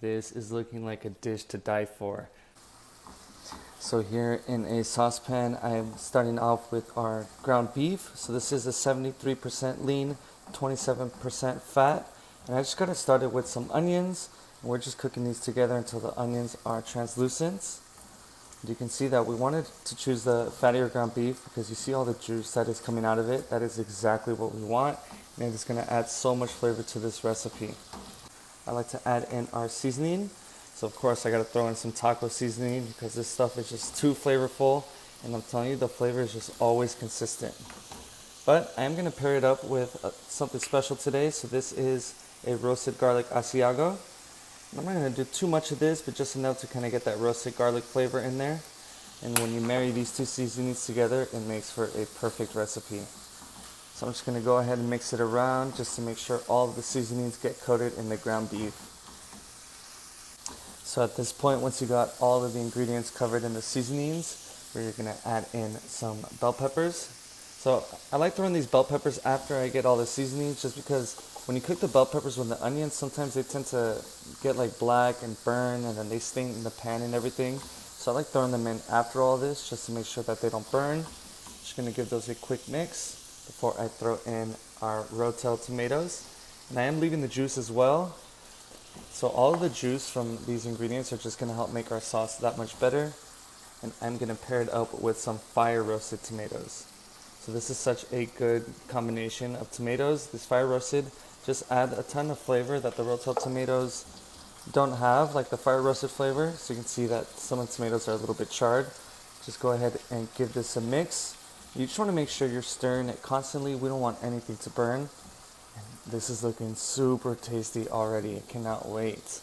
This is looking like a dish to die for. So here in a saucepan, I'm starting off with our ground beef. So this is a 73% lean, 27% fat. And I just got it started with some onions. And we're just cooking these together until the onions are translucent. You can see that we wanted to choose the fattier ground beef because you see all the juice that is coming out of it. That is exactly what we want. And it's going to add so much flavor to this recipe. I like to add in our seasoning. So of course I got to throw in some taco seasoning because this stuff is just too flavorful. And I'm telling you, the flavor is just always consistent. But I am going to pair it up with something special today. So this is a roasted garlic Asiago. I'm not going to do too much of this, but just enough to kind of get that roasted garlic flavor in there. And when you marry these two seasonings together, it makes for a perfect recipe. So I'm just going to go ahead and mix it around just to make sure all of the seasonings get coated in the ground beef. So at this point, once you got all of the ingredients covered in the seasonings, we're going to add in some bell peppers. So I like throwing these bell peppers after I get all the seasonings, just because when you cook the bell peppers with the onions, sometimes they tend to get like black and burn, and then they stain in the pan and everything. So I like throwing them in after all this just to make sure that they don't burn. Just going to give those a quick mix before I throw in our Rotel tomatoes. And I am leaving the juice as well. So all of the juice from these ingredients are just going to help make our sauce that much better. And I'm going to pair it up with some fire roasted tomatoes. So this is such a good combination of tomatoes. This fire roasted just add a ton of flavor that the Rotel tomatoes don't have, like the fire roasted flavor. So you can see that some of the tomatoes are a little bit charred. Just go ahead and give this a mix. You just want to make sure you're stirring it constantly. We don't want anything to burn. And this is looking super tasty already. I cannot wait.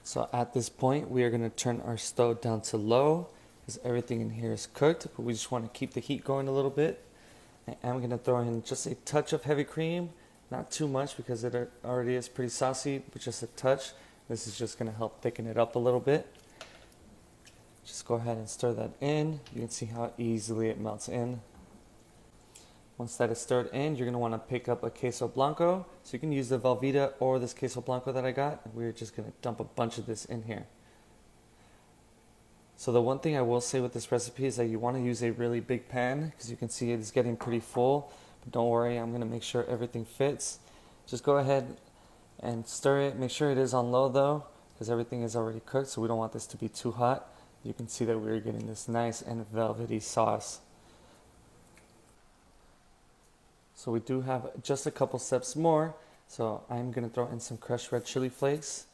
So at this point, we are going to turn our stove down to low because everything in here is cooked, but we just want to keep the heat going a little bit. And I'm going to throw in just a touch of heavy cream, not too much because it already is pretty saucy, but just a touch. This is just going to help thicken it up a little bit. Just go ahead and stir that in. You can see how easily it melts in. Once that is stirred in, you're going to want to pick up a queso blanco. So you can use the Velveeta or this queso blanco that I got. We're just going to dump a bunch of this in here. So the one thing I will say with this recipe is that you want to use a really big pan because you can see it is getting pretty full. But don't worry, I'm going to make sure everything fits. Just go ahead and stir it. Make sure it is on low though because everything is already cooked, so we don't want this to be too hot. You can see that we're getting this nice and velvety sauce. So we do have just a couple steps more. So I'm going to throw in some crushed red chili flakes.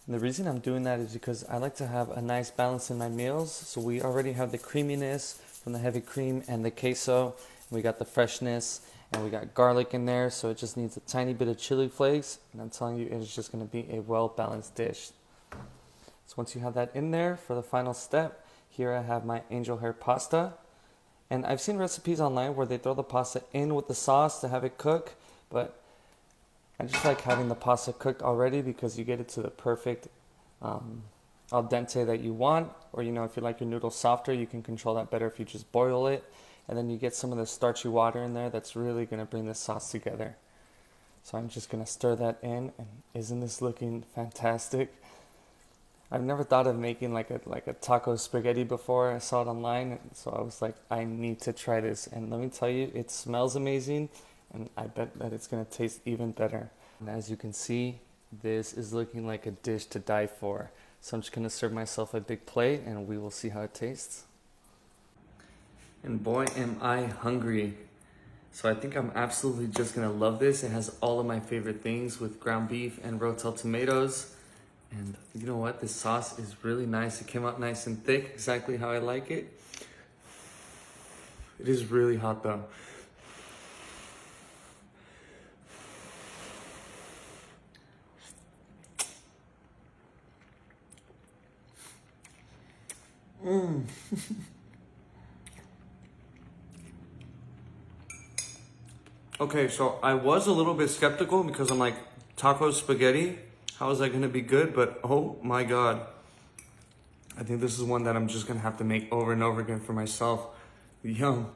And the reason I'm doing that is because I like to have a nice balance in my meals. So we already have the creaminess from the heavy cream and the queso. We got the freshness and we got garlic in there. So it just needs a tiny bit of chili flakes. And I'm telling you, it's just going to be a well-balanced dish. So once you have that in there, for the final step, here I have my angel hair pasta. And I've seen recipes online where they throw the pasta in with the sauce to have it cook, but I just like having the pasta cooked already because you get it to the perfect al dente that you want. Or, you know, if you like your noodles softer, you can control that better if you just boil it. And then you get some of the starchy water in there that's really going to bring the sauce together. So I'm just going to stir that in, and isn't this looking fantastic? I've never thought of making like a taco spaghetti before. I saw it online, and so I was like, I need to try this. And let me tell you, it smells amazing, and I bet that it's going to taste even better. And as you can see, this is looking like a dish to die for. So I'm just going to serve myself a big plate, and we will see how it tastes. And boy, am I hungry. So I think I'm absolutely just going to love this. It has all of my favorite things with ground beef and Rotel tomatoes. And you know what? This sauce is really nice. It came out nice and thick, exactly how I like it. It is really hot though. Okay, so I was a little bit skeptical because I'm like, taco spaghetti? How is that gonna be good? But oh my God. I think this is one that I'm just gonna have to make over and over again for myself. Yum.